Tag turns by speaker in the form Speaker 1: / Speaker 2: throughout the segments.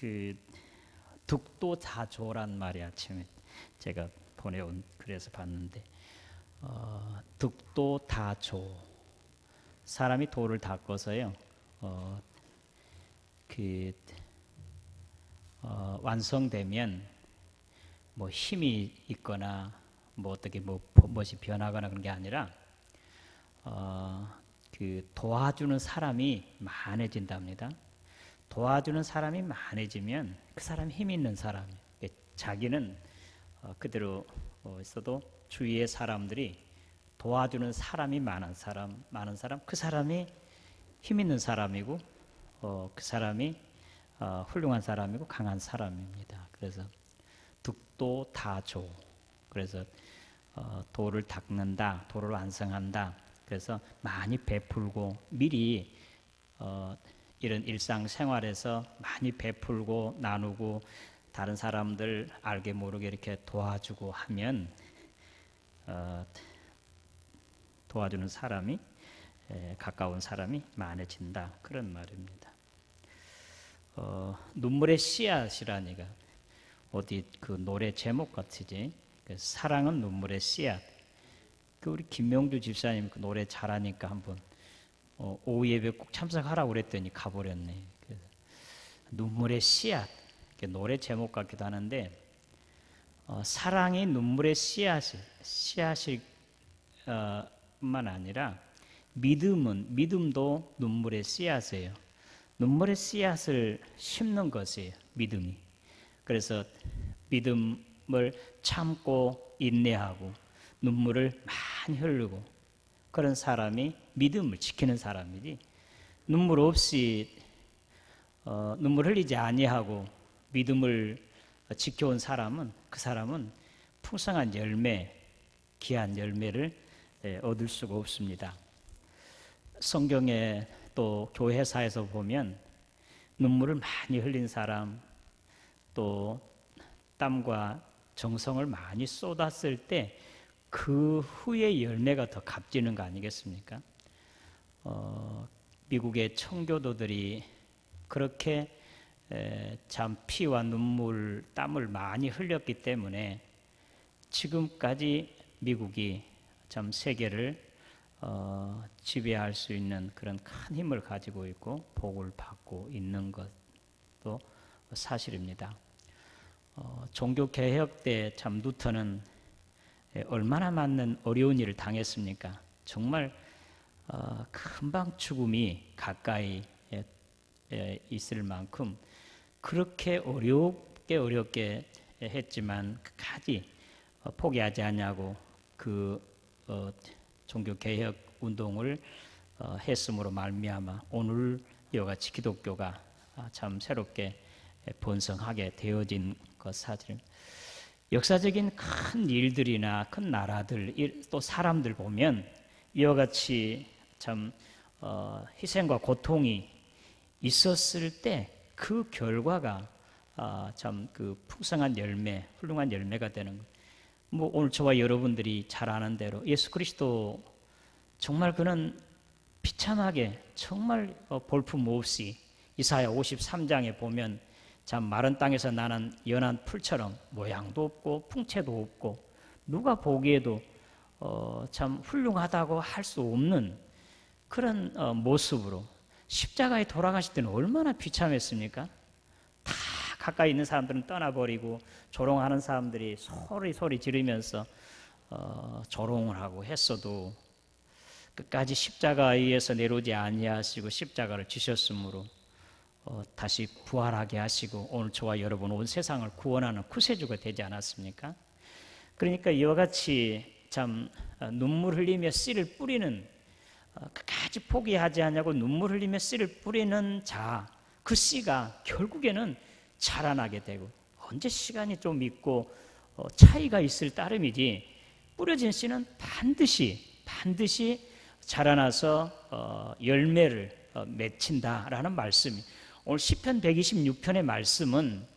Speaker 1: 그 득도다조란 말이 아침에 제가 보내온 글에서 봤는데 득도다조 사람이 돌을 닦아서요 완성되면 뭐 힘이 있거나 뭐 어떻게 무엇이 변하거나 그런 게 아니라 도와주는 사람이 많아진답니다. 도와주는 사람이 많아지면 그 사람이 힘 있는 사람, 자기는 그대로 있어도 주위의 사람들이 도와주는 사람이 많은 사람, 그 사람이 힘 있는 사람이고 그 사람이 훌륭한 사람이고 강한 사람입니다. 그래서 득도다조. 그래서 도를 닦는다, 도를 완성한다. 그래서 많이 베풀고 미리 이런 일상생활에서 많이 베풀고 나누고 다른 사람들 알게 모르게 이렇게 도와주고 하면 도와주는 사람이 가까운 사람이 많아진다, 그런 말입니다. 눈물의 씨앗이라니까 어디 그 노래 제목 같으지. 사랑은 눈물의 씨앗. 우리 김명주 집사님 그 노래 잘하니까 한번 오후 예배 꼭 참석하라고 그랬더니 가버렸네. 눈물의 씨앗, 노래 제목 같기도 하는데 사랑이 눈물의 씨앗일 뿐만 아니라 믿음도 눈물의 씨앗이에요. 눈물의 씨앗을 심는 것이에요, 믿음이. 그래서 믿음을 참고 인내하고 눈물을 많이 흐르고 그런 사람이 믿음을 지키는 사람이지, 눈물 없이 눈물 흘리지 아니하고 믿음을 지켜온 사람은 그 사람은 풍성한 열매, 귀한 열매를 얻을 수가 없습니다. 성경에 또 교회사에서 보면 눈물을 많이 흘린 사람, 또 땀과 정성을 많이 쏟았을 때 그 후에 열매가 더 값지는 거 아니겠습니까? 미국의 청교도들이 그렇게 참 피와 눈물, 땀을 많이 흘렸기 때문에 지금까지 미국이 참 세계를 지배할 수 있는 그런 큰 힘을 가지고 있고 복을 받고 있는 것도 사실입니다. 종교개혁 때 참 루터는 얼마나 많은 어려운 일을 당했습니까? 정말 금방 죽음이 가까이 있을 만큼 그렇게 어렵게 했지만 끝까지 포기하지 않냐고 그 종교개혁 운동을 했음으로 말미암아 오늘 이와 같이 기독교가 참 새롭게 번성하게 되어진 것 사실. 역사적인 큰 일들이나 큰 나라들 또 사람들 보면 이와 같이 참 희생과 고통이 있었을 때 그 결과가 참 그 풍성한 열매, 훌륭한 열매가 되는 것. 뭐 오늘 저와 여러분들이 잘 아는 대로 예수 그리스도 정말 그는 비참하게 정말 볼품 없이 이사야 53장에 보면 참 마른 땅에서 나는 연한 풀처럼 모양도 없고 풍채도 없고 누가 보기에도 참 훌륭하다고 할 수 없는 그런 모습으로 십자가에 돌아가실 때는 얼마나 비참했습니까? 다 가까이 있는 사람들은 떠나버리고 조롱하는 사람들이 소리 지르면서 조롱을 하고 했어도 끝까지 십자가에 의해서 내려오지 아니하시고 십자가를 지셨으므로 다시 부활하게 하시고 오늘 저와 여러분 온 세상을 구원하는 구세주가 되지 않았습니까? 그러니까 이와 같이 참 눈물 흘리며 씨를 뿌리는, 끝까지 포기하지 않냐고 눈물 흘리며 씨를 뿌리는 자, 그 씨가 결국에는 자라나게 되고, 언제 시간이 좀 있고 차이가 있을 따름이지 뿌려진 씨는 반드시 자라나서 열매를 맺힌다라는 말씀이, 오늘 시편 126편의 말씀은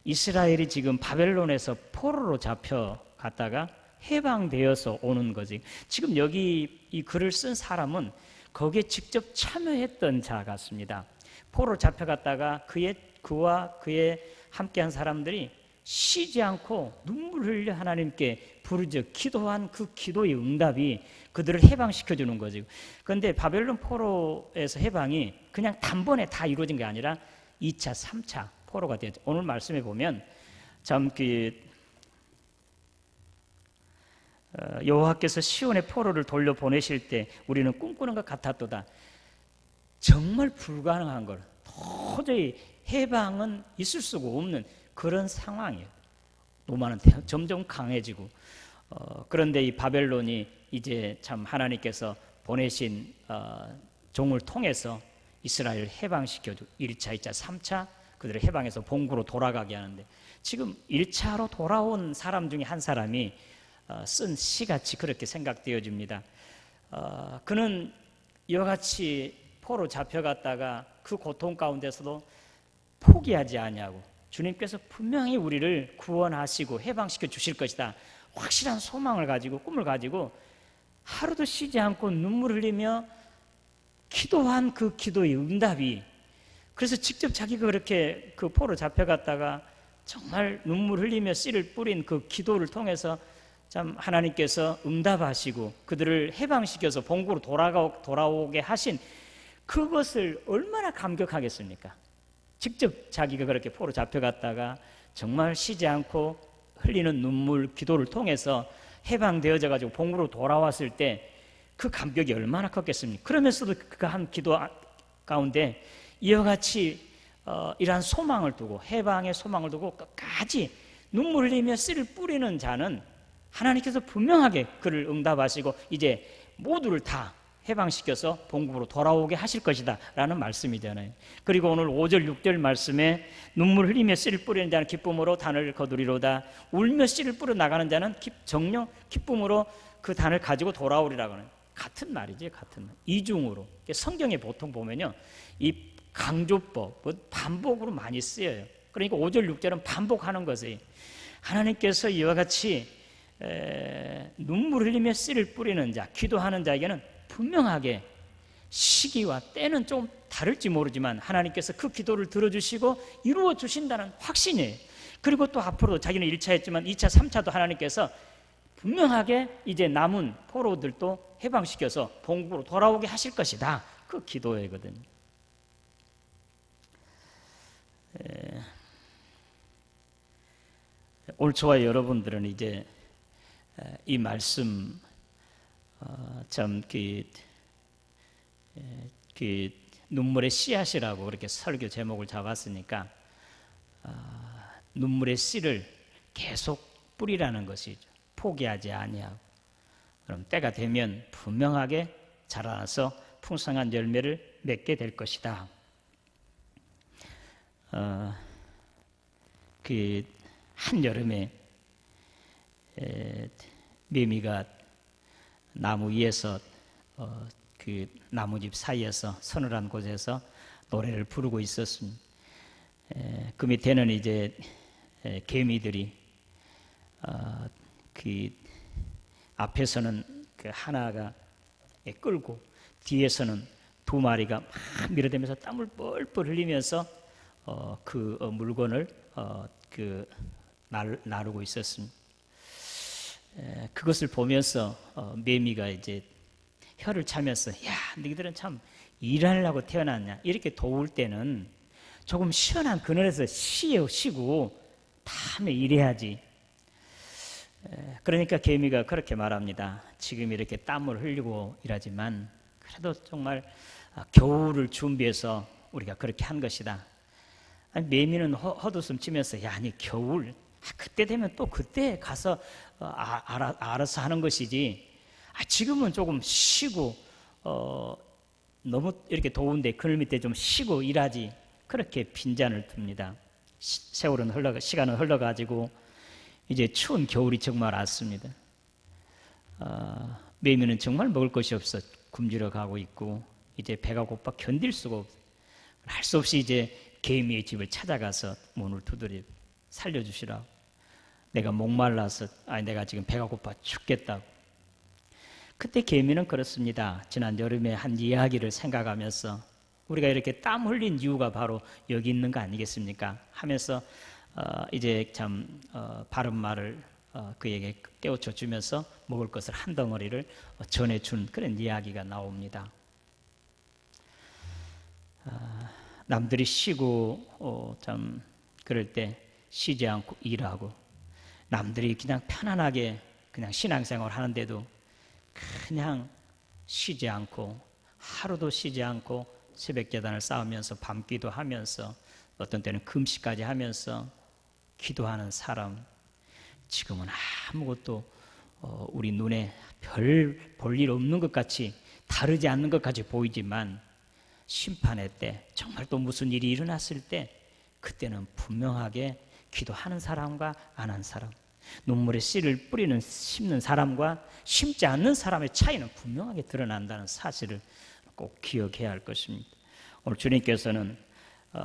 Speaker 1: 이스라엘이 지금 바벨론에서 포로로 잡혀갔다가 해방되어서 오는 거지. 지금 여기 이 글을 쓴 사람은 거기에 직접 참여했던 자 같습니다. 포로로 잡혀갔다가 그의 그와 그의 함께한 사람들이 쉬지 않고 눈물 흘려 하나님께 부르짖어 기도한 그 기도의 응답이 그들을 해방시켜주는 거죠. 그런데 바벨론 포로에서 해방이 그냥 단번에 다 이루어진 게 아니라 2차, 3차 포로가 되었죠. 오늘 말씀에 보면 참 여호와께서 시온의 포로를 돌려보내실 때 우리는 꿈꾸는 것 같았도다. 정말 불가능한 걸 도저히 해방은 있을 수가 없는 그런 상황이에요. 로마는 점점 강해지고 그런데 이 바벨론이 이제 참 하나님께서 보내신 종을 통해서 이스라엘을 해방시켜주고 1차, 2차, 3차 그들을 해방해서 본국으로 돌아가게 하는데 지금 1차로 돌아온 사람 중에 한 사람이 쓴 시같이 그렇게 생각되어집니다. 그는 이와 같이 포로 잡혀갔다가 그 고통 가운데서도 포기하지 아니하고 주님께서 분명히 우리를 구원하시고 해방시켜 주실 것이다 확실한 소망을 가지고 꿈을 가지고 하루도 쉬지 않고 눈물 흘리며 기도한 그 기도의 응답이 그래서 직접 자기가 그렇게 그 포로 잡혀갔다가 정말 눈물 흘리며 씨를 뿌린 그 기도를 통해서 참 하나님께서 응답하시고 그들을 해방시켜서 본국으로 돌아오게 하신 그것을 얼마나 감격하겠습니까? 직접 자기가 그렇게 포로 잡혀갔다가 정말 쉬지 않고 흘리는 눈물, 기도를 통해서 해방되어져 가지고 본국으로 돌아왔을 때 그 감격이 얼마나 컸겠습니까? 그러면서도 그 한 기도 가운데 이와 같이 이러한 소망을 두고 해방의 소망을 두고 끝까지 눈물 흘리며 씨를 뿌리는 자는 하나님께서 분명하게 그를 응답하시고 이제 모두를 다 해방시켜서 본국으로 돌아오게 하실 것이다 라는 말씀이잖아요. 그리고 오늘 5절 6절 말씀에 눈물 흘리며 씨를 뿌리는 자는 기쁨으로 단을 거두리로다. 울며 씨를 뿌려 나가는 자는 정령 기쁨으로 그 단을 가지고 돌아오리라고 하는 같은 말이지. 같은 말. 이중으로. 성경에 보통 보면요 이 강조법 반복으로 많이 쓰여요. 그러니까 5절 6절은 반복하는 것이 하나님께서 이와 같이 눈물 흘리며 씨를 뿌리는 자 기도하는 자에게는 분명하게 시기와 때는 좀 다를지 모르지만 하나님께서 그 기도를 들어주시고 이루어 주신다는 확신이에요. 그리고 또 앞으로도 자기는 1차 했지만 2차, 3차도 하나님께서 분명하게 이제 남은 포로들도 해방시켜서 본국으로 돌아오게 하실 것이다. 그 기도회거든요. 올 초와 여러분들은 이제 이 말씀 참 눈물의 씨앗이라고 그렇게 설교 제목을 잡았으니까 눈물의 씨를 계속 뿌리라는 것이죠. 포기하지 아니하고 그럼 때가 되면 분명하게 자라나서 풍성한 열매를 맺게 될 것이다. 한여름에 매미가 나무 위에서 그 나무집 사이에서 서늘한 곳에서 노래를 부르고 있었습니다. 그 밑에는 이제 개미들이 그 앞에서는 그 하나가 끌고 뒤에서는 두 마리가 막 밀어대면서 땀을 뻘뻘 흘리면서 그 물건을 나르고 있었습니다. 그것을 보면서 매미가 이제 혀를 차면서 야, 너희들은 참 일하려고 태어났냐? 이렇게 더울 때는 조금 시원한 그늘에서 쉬고 다음에 일해야지. 그러니까 개미가 그렇게 말합니다. 지금 이렇게 땀을 흘리고 일하지만 그래도 정말 겨울을 준비해서 우리가 그렇게 한 것이다. 아니, 매미는 헛웃음 치면서 야, 아니 겨울 그때 되면 또 그때 가서 알아서 하는 것이지. 지금은 조금 쉬고 너무 이렇게 더운데 그늘 밑에 좀 쉬고 일하지. 그렇게 빈잔을 둡니다. 시간은 흘러가지고 이제 추운 겨울이 정말 왔습니다. 매미는 정말 먹을 것이 없어 굶주려 가고 있고 이제 배가 고파 견딜 수가 없어. 할 수 없이 이제 개미의 집을 찾아가서 문을 두드려 살려주시라고. 내가 목말라서 내가 지금 배가 고파 죽겠다고. 그때 개미는 그렇습니다. 지난 여름에 한 이야기를 생각하면서 우리가 이렇게 땀 흘린 이유가 바로 여기 있는 거 아니겠습니까? 하면서 이제 참 바른 말을 그에게 깨우쳐 주면서 먹을 것을 한 덩어리를 전해준 그런 이야기가 나옵니다. 남들이 쉬고 참 그럴 때 쉬지 않고 일하고, 남들이 그냥 편안하게 그냥 신앙생활 하는데도 그냥 쉬지 않고 하루도 쉬지 않고 새벽 계단을 쌓으면서 밤기도 하면서 어떤 때는 금식까지 하면서 기도하는 사람, 지금은 아무것도 우리 눈에 별 볼 일 없는 것 같이, 다르지 않는 것 같이 보이지만 심판의 때, 정말 또 무슨 일이 일어났을 때, 그때는 분명하게 기도하는 사람과 안 한 사람, 눈물의 씨를 뿌리는 심는 사람과 심지 않는 사람의 차이는 분명하게 드러난다는 사실을 꼭 기억해야 할 것입니다. 오늘 주님께서는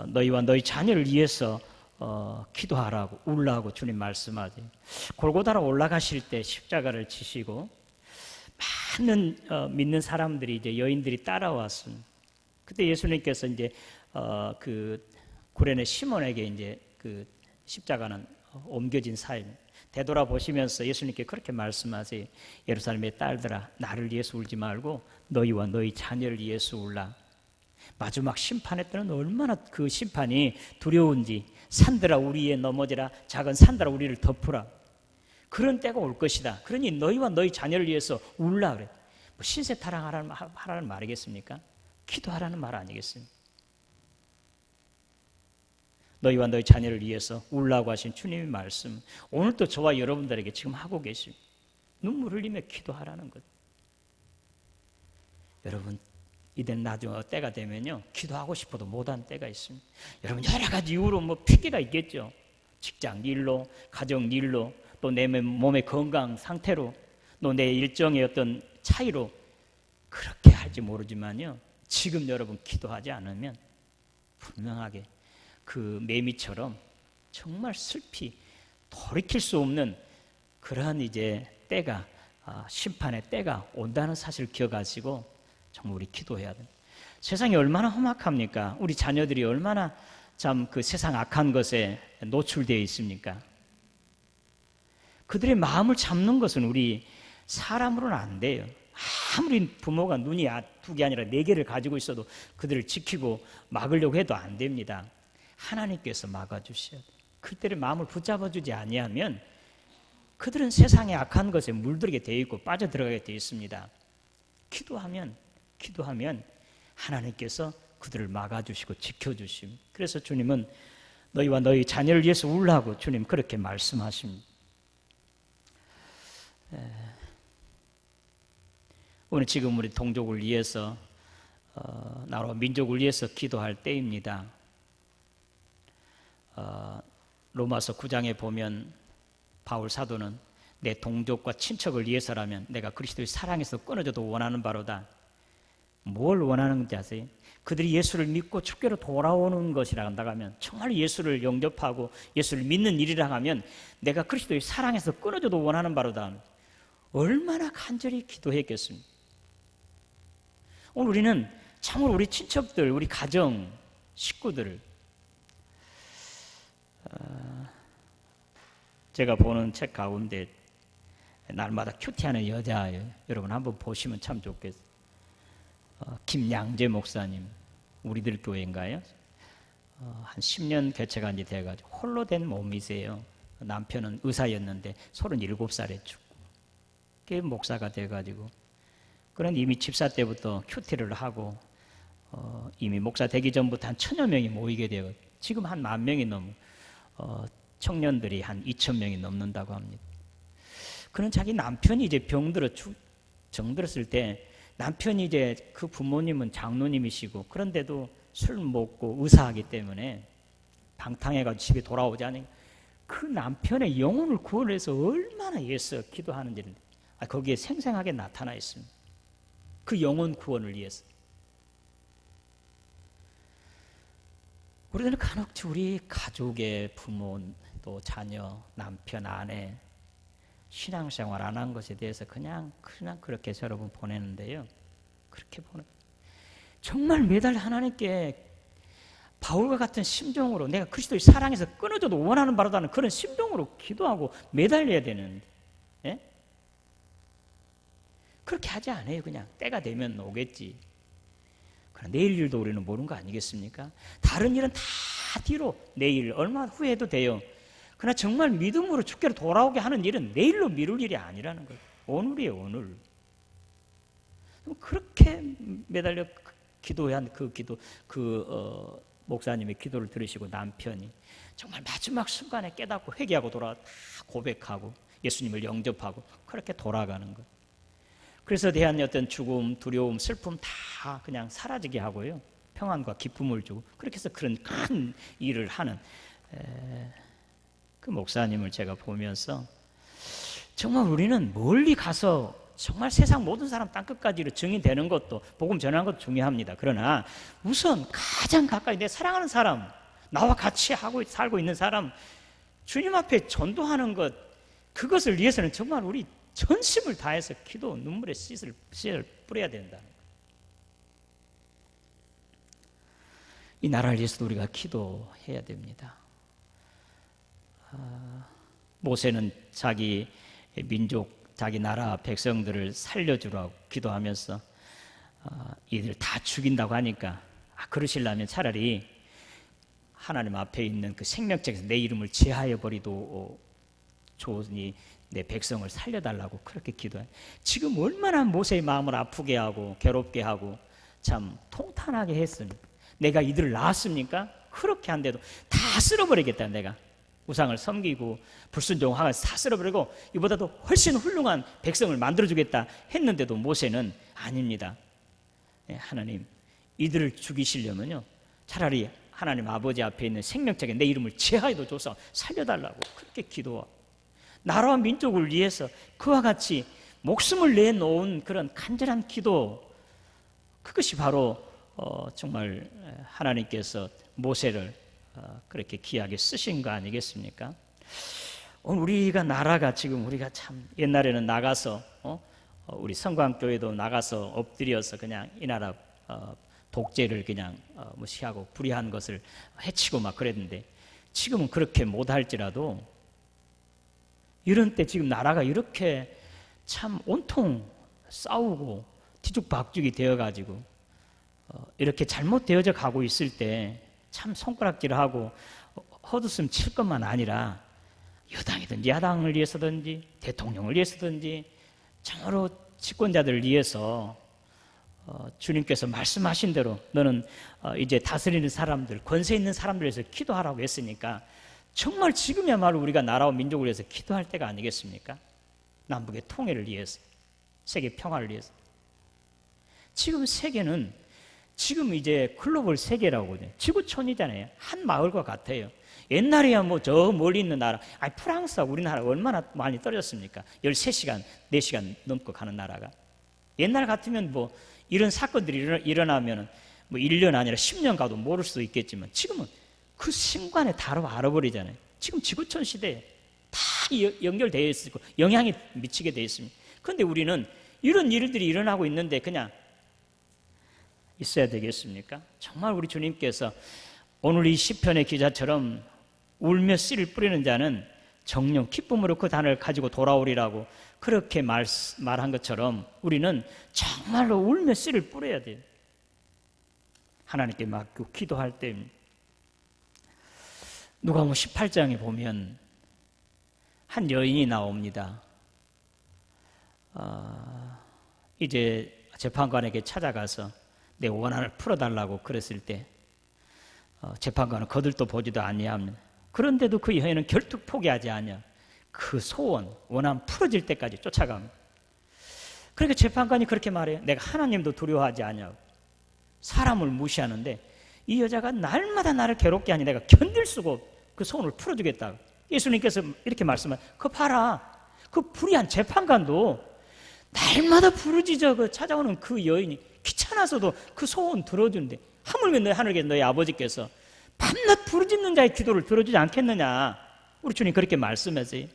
Speaker 1: 너희와 너희 자녀를 위해서 기도하라고, 울라고 주님 말씀하세요. 골고다로 올라가실 때 십자가를 지시고 많은 믿는 사람들이, 이제 여인들이 따라왔습니다. 그때 예수님께서 이제 그 구레네 시몬에게 이제 그 십자가는 옮겨진 사입니다. 되돌아보시면서 예수님께 그렇게 말씀하세요. 예루살렘의 딸들아, 나를 위해서 울지 말고 너희와 너희 자녀를 위해서 울라. 마지막 심판의 때는 얼마나 그 심판이 두려운지, 산들아 우리에 넘어지라, 작은 산들아 우리를 덮으라, 그런 때가 올 것이다. 그러니 너희와 너희 자녀를 위해서 울라 그래. 뭐 신세 타령하라는 말이겠습니까? 기도하라는 말 아니겠습니까? 너희와 너희 자녀를 위해서 울라고 하신 주님의 말씀, 오늘도 저와 여러분들에게 지금 하고 계십니다. 눈물 흘리며 기도하라는 것. 여러분, 이젠 나중에 때가 되면요, 기도하고 싶어도 못한 때가 있습니다. 여러분, 여러 가지 이유로 뭐 핑계가 있겠죠. 직장 일로, 가정 일로, 또 내 몸의 건강 상태로, 또 내 일정의 어떤 차이로 그렇게 할지 모르지만요, 지금 여러분 기도하지 않으면 분명하게 그 매미처럼 정말 슬피 돌이킬 수 없는 그러한 이제 때가, 심판의 때가 온다는 사실을 기억하시고 정말 우리 기도해야 됩니다. 세상이 얼마나 험악합니까? 우리 자녀들이 얼마나 참 그 세상 악한 것에 노출되어 있습니까? 그들의 마음을 잡는 것은 우리 사람으로는 안 돼요. 아무리 부모가 눈이 두 개 아니라 네 개를 가지고 있어도 그들을 지키고 막으려고 해도 안 됩니다. 하나님께서 막아주셔야 돼요. 그들의 마음을 붙잡아주지 아니하면 그들은 세상의 악한 것에 물들게 되어 있고 빠져들어가게 되어 있습니다. 기도하면 하나님께서 그들을 막아주시고 지켜주십니다. 그래서 주님은 너희와 너희 자녀를 위해서 울라고 주님 그렇게 말씀하십니다. 오늘 지금 우리 동족을 위해서, 나라와 민족을 위해서 기도할 때입니다. 로마서 9장에 보면 바울 사도는 내 동족과 친척을 위해서라면 내가 그리스도의 사랑에서 끊어져도 원하는 바로다. 뭘 원하는 건지 아세요? 그들이 예수를 믿고 주께로 돌아오는 것이라 한다면, 정말 예수를 영접하고 예수를 믿는 일이라 하면 내가 그리스도의 사랑에서 끊어져도 원하는 바로다. 얼마나 간절히 기도했겠습니까? 오늘 우리는 참으로 우리 친척들, 우리 가정, 식구들을, 제가 보는 책 가운데 날마다 큐티하는 여자예요. 여러분 한번 보시면 참 좋겠어요. 김양재 목사님, 우리들 교회인가요? 한 10년 개체가 이제 돼가지고 홀로 된 몸이세요. 남편은 의사였는데 37살에 죽고, 그 목사가 돼가지고, 그런 이미 집사 때부터 큐티를 하고, 이미 목사 되기 전부터 한 1000여 명이 모이게 되고, 지금 한 10,000명이 넘고, 청년들이 한 2,000명이 넘는다고 합니다. 그는 자기 남편이 이제 정들었을 때, 남편이 이제 그 부모님은 장로님이시고, 그런데도 술 먹고 의사하기 때문에 방탕해가지고 집에 돌아오지 않으니까 그 남편의 영혼을 구원해서 얼마나 애써 기도하는지를 거기에 생생하게 나타나 있습니다. 그 영혼 구원을 위해서. 우리는 간혹 우리 가족의 부모, 또 자녀, 남편, 아내 신앙생활 안 한 것에 대해서 그냥 그렇게 해서 여러분 보내는데요. 그렇게 보내. 정말 매달 하나님께 바울과 같은 심정으로 내가 그리스도의 사랑에서 끊어져도 원하는 바로다는 그런 심정으로 기도하고 매달려야 되는데, 예? 그렇게 하지 않아요. 그냥 때가 되면 오겠지. 그러나 내일 일도 우리는 모르는 거 아니겠습니까? 다른 일은 다 뒤로, 내일 얼마 후에도 돼요. 그러나 정말 믿음으로 주께로 돌아오게 하는 일은 내일로 미룰 일이 아니라는 거예요. 오늘이에요, 오늘. 그렇게 매달려 기도한 목사님의 기도를 들으시고 남편이 정말 마지막 순간에 깨닫고 회개하고 돌아와 다 고백하고 예수님을 영접하고 그렇게 돌아가는 것. 그래서 대한 어떤 죽음, 두려움, 슬픔 다 그냥 사라지게 하고요. 평안과 기쁨을 주고 그렇게 해서 그런 큰 일을 하는 그 목사님을 제가 보면서 정말 우리는 멀리 가서 정말 세상 모든 사람 땅끝까지로 증인되는 것도 복음 전하는 것도 중요합니다. 그러나 우선 가장 가까이 내 사랑하는 사람, 나와 같이 살고 있는 사람 주님 앞에 전도하는 것, 그것을 위해서는 정말 우리 전심을 다해서 기도, 눈물의 씨를 뿌려야 된다는 거예요. 이 나라를 위해서도 우리가 기도해야 됩니다. 모세는 자기 민족, 자기 나라 백성들을 살려주라고 기도하면서 이들 다 죽인다고 하니까 그러시려면 차라리 하나님 앞에 있는 그 생명책에서 내 이름을 제하여 버리도 좋으니 내 백성을 살려달라고 그렇게 기도해. 지금 얼마나 모세의 마음을 아프게 하고 괴롭게 하고 참 통탄하게 했으니 내가 이들을 낳았습니까? 그렇게 한데도 다 쓸어버리겠다. 내가 우상을 섬기고 불순종하고 다 쓸어버리고 이보다도 훨씬 훌륭한 백성을 만들어주겠다 했는데도 모세는 아닙니다. 하나님, 이들을 죽이시려면요 차라리 하나님 아버지 앞에 있는 생명책에 내 이름을 제하여도 줘서 살려달라고 그렇게 기도하고 나라와 민족을 위해서 그와 같이 목숨을 내놓은 그런 간절한 기도, 그것이 바로 정말 하나님께서 모세를 그렇게 귀하게 쓰신 거 아니겠습니까? 우리가 나라가 지금 우리가 참 옛날에는 나가서 우리 성광교회도 나가서 엎드려서 그냥 이 나라 독재를 그냥 무시하고 불의한 것을 해치고 막 그랬는데 지금은 그렇게 못할지라도 이런 때 지금 나라가 이렇게 참 온통 싸우고 뒤죽박죽이 되어가지고 이렇게 잘못되어져 가고 있을 때 참 손가락질하고 헛웃음 칠 것만 아니라 여당이든지 야당을 위해서든지 대통령을 위해서든지 정말로 집권자들을 위해서 주님께서 말씀하신 대로 너는 이제 다스리는 사람들, 권세 있는 사람들을 위해서 기도하라고 했으니까 정말 지금이야말로 우리가 나라와 민족을 위해서 기도할 때가 아니겠습니까? 남북의 통일을 위해서, 세계 평화를 위해서. 지금 세계는 지금 이제 글로벌 세계라고 하거든요. 지구촌이잖아요. 한 마을과 같아요. 옛날에야 뭐 저 멀리 있는 나라, 프랑스하고 우리나라 얼마나 많이 떨어졌습니까? 13시간, 4시간 넘고 가는 나라가. 옛날 같으면 뭐 이런 사건들이 일어나면 뭐 1년 아니라 10년 가도 모를 수도 있겠지만 지금은 그 순간에 바로 알아버리잖아요. 지금 지구촌 시대에 다 연결되어 있고 영향이 미치게 되어 있습니다. 그런데 우리는 이런 일들이 일어나고 있는데 그냥 있어야 되겠습니까? 정말 우리 주님께서 오늘 이 시편의 기자처럼 울며 씨를 뿌리는 자는 정령 기쁨으로 그 단을 가지고 돌아오리라고 그렇게 말한 것처럼 우리는 정말로 울며 씨를 뿌려야 돼요. 하나님께 맡기고 기도할 때 누가복음 18장에 보면 한 여인이 나옵니다. 이제 재판관에게 찾아가서 내 원한을 풀어달라고 그랬을 때 재판관은 거들떠 보지도 아니합니다. 그런데도 그 여인은 결tuk 포기하지 않냐. 그 소원, 원한 풀어질 때까지 쫓아갑니다. 그러니까 재판관이 그렇게 말해요. 내가 하나님도 두려워하지 않냐고. 사람을 무시하는데 이 여자가 날마다 나를 괴롭게 하니 내가 견딜 수가 없고 그 소원을 풀어주겠다고. 예수님께서 이렇게 말씀하세요. 그거 봐라. 그 불의한 재판관도 날마다 부르짖어 찾아오는 그 여인이 귀찮아서도 그 소원 들어주는데 하물며 너희 하늘에 너희 아버지께서 밤낮 부르짖는 자의 기도를 들어주지 않겠느냐. 우리 주님 그렇게 말씀하세요.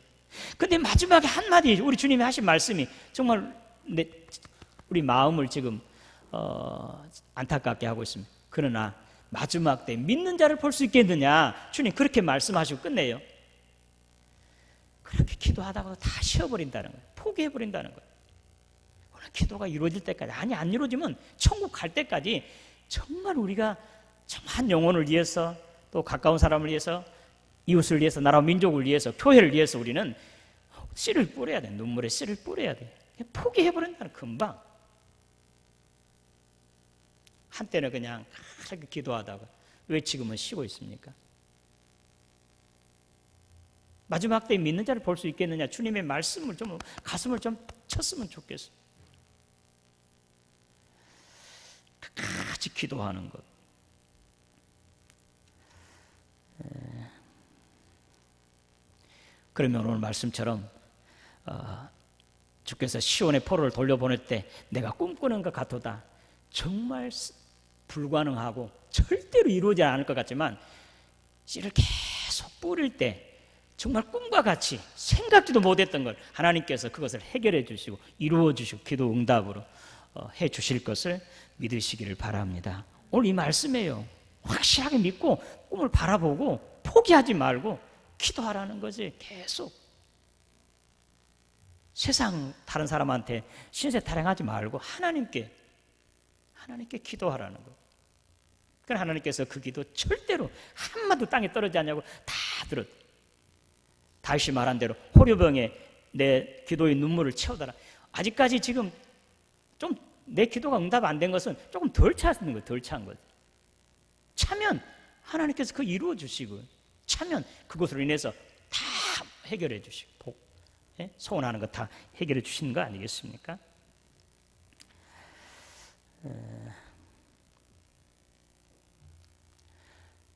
Speaker 1: 근데 마지막에 한마디 우리 주님이 하신 말씀이 정말 우리 마음을 지금 안타깝게 하고 있습니다. 그러나 마지막 때 믿는 자를 볼 수 있겠느냐, 주님 그렇게 말씀하시고 끝내요. 그렇게 기도하다가 다 쉬어버린다는 거예요. 포기해버린다는 거예요. 오늘 기도가 이루어질 때까지, 아니 안 이루어지면 천국 갈 때까지 정말 우리가 한 영혼을 위해서, 또 가까운 사람을 위해서, 이웃을 위해서, 나라와 민족을 위해서, 교회를 위해서 우리는 씨를 뿌려야 돼. 눈물에 씨를 뿌려야 돼. 포기해버린다는, 금방. 한때는 그냥 그렇게 기도하다가 왜 지금은 쉬고 있습니까? 마지막 때 믿는 자를 볼 수 있겠느냐, 주님의 말씀을 좀 가슴을 좀 쳤으면 좋겠어요. 끝까지 기도하는 것. 그러면 오늘 말씀처럼 주께서 시온의 포로를 돌려보낼 때 내가 꿈꾸는 것 같도다, 정말 불가능하고 절대로 이루어지지 않을 것 같지만 씨를 계속 뿌릴 때 정말 꿈과 같이 생각지도 못했던 걸 하나님께서 그것을 해결해 주시고 이루어 주시고 기도 응답으로 해 주실 것을 믿으시기를 바랍니다. 오늘 이 말씀이에요. 확실하게 믿고 꿈을 바라보고 포기하지 말고 기도하라는 거지. 계속 세상 다른 사람한테 신세 타령하지 말고 하나님께 기도하라는 거. 그러니까 하나님께서 그 기도 절대로 한마디도 땅에 떨어지지 않냐고 다 들었. 다윗이 말한 대로 호려병에 내 기도의 눈물을 채우더라. 아직까지 지금 좀 내 기도가 응답 안 된 것은 조금 덜 찼는 거예요. 덜 찬 거예요. 차면 하나님께서 그거 이루어 주시고, 차면 그것으로 인해서 다 해결해 주시고, 소원하는 거 다 해결해 주시는 거 아니겠습니까?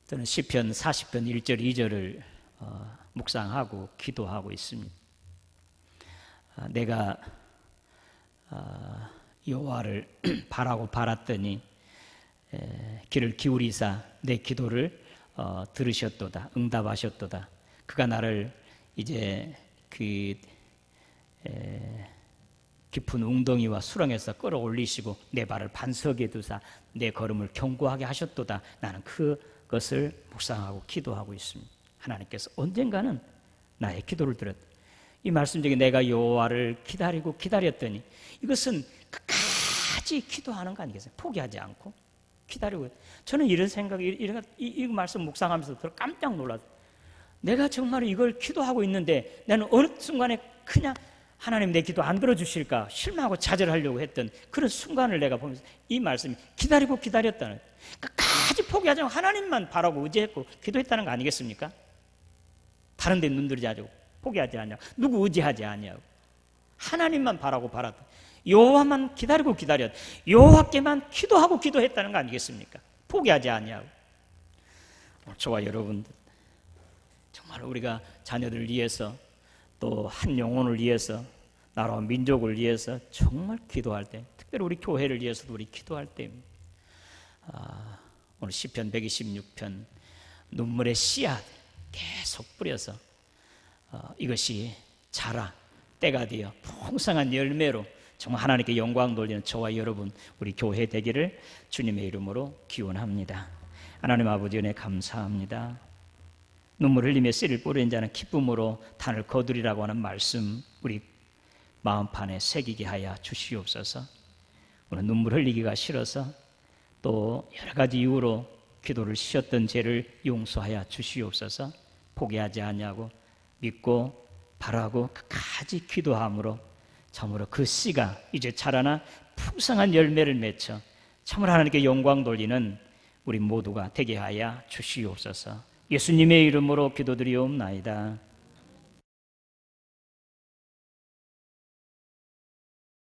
Speaker 1: 저는 시편 40편 1절 2절을 묵상하고 기도하고 있습니다. 내가 여호와를 바라고 바랐더니 귀를 기울이사 내 기도를 들으셨도다, 응답하셨도다. 그가 나를 이제 그 깊은 웅덩이와 수렁에서 끌어올리시고 내 발을 반석에 두사 내 걸음을 견고하게 하셨도다. 나는 그것을 묵상하고 기도하고 있습니다. 하나님께서 언젠가는 나의 기도를 들었다. 이 말씀 중에 내가 여호와를 기다리고 기다렸더니, 이것은 끝까지 기도하는 거 아니겠어요? 포기하지 않고 기다리고. 저는 이런 생각이, 이 말씀 묵상하면서 깜짝 놀랐어요. 내가 정말 이걸 기도하고 있는데 나는 어느 순간에 그냥 하나님 내 기도 안 들어주실까 실망하고 좌절하려고 했던 그런 순간을 내가 보면서 이 말씀이 기다리고 기다렸다는, 끝까지 포기하지 않고 하나님만 바라고 의지했고 기도했다는 거 아니겠습니까? 다른 데 눈들이지 않고 포기하지 않냐고, 누구 의지하지 않냐고, 하나님만 바라고 바랐다. 여호와만 기다리고 기다렸다. 여호와께만 기도하고 기도했다는 거 아니겠습니까? 포기하지 않냐고. 저와 여러분들 정말 우리가 자녀들을 위해서, 또 한 영혼을 위해서, 나라와 민족을 위해서 정말 기도할 때, 특별히 우리 교회를 위해서도 우리 기도할 때입니다. 오늘 시편 126편 눈물의 씨앗 계속 뿌려서 이것이 자라 때가 되어 풍성한 열매로 정말 하나님께 영광 돌리는 저와 여러분, 우리 교회 되기를 주님의 이름으로 기원합니다. 하나님 아버지 은혜 감사합니다. 눈물 흘리며 씨를 뿌리는 자는 기쁨으로 단을 거두리라고 하는 말씀 우리 마음판에 새기게 하여 주시옵소서. 오늘 눈물 흘리기가 싫어서 또 여러 가지 이유로 기도를 쉬었던 죄를 용서하여 주시옵소서. 포기하지 않냐고 믿고 바라고 끝까지 기도함으로 참으로 그 씨가 이제 자라나 풍성한 열매를 맺혀 참으로 하나님께 영광 돌리는 우리 모두가 되게 하여 주시옵소서. 예수님의 이름으로 기도드리옵나이다.